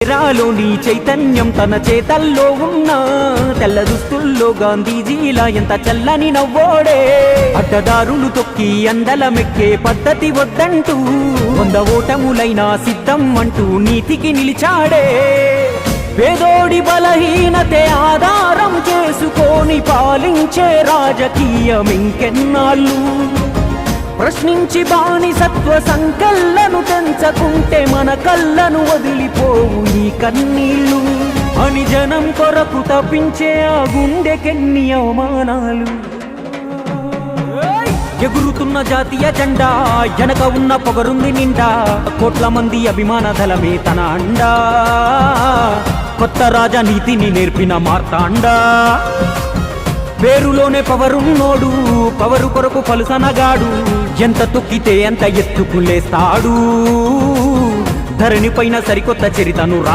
రాలోని చైతన్యం తన చేతల్లో ఉన్న తెల్ల దుస్తుల్లో గాంధీజీలా ఎంత చల్లని నవ్వోడే. అడ్డదారులు తొక్కి అందలమెక్కే పద్ధతి వద్దంటూ 100 ఓటములైనా సిద్ధం అంటూ నీతికి నిలిచాడే. పేదోడి బలహీనతే ఆధారం చేసుకొని పాలించే రాజకీయం ఇంకెన్నాళ్ళు. ప్రశ్నించి బానిసత్వ సంకల్లను తెంచకుంటే మన కళ్ళను వదిలిపోవు ఈ కన్నీళ్ళు అని జనం కొరకు తప్పించే ఆ గుండెకెన్ని అవమానాలు. ఎగురుతున్న జాతీయ జెండా వెనక ఉన్న పొగరుంది నిండా, కోట్ల మంది అభిమాన దళమే తన అండా. కొత్త రాజనీతిని నేర్పిన మార్తాండా. పేరులోనే పవరున్నోడు, పవరు కొరకు పలుసనగాడు. ఎంత తొక్కితే ఎంత ఎత్తుకు లేస్తాడు. ధరణి పైన సరికొత్త చరితను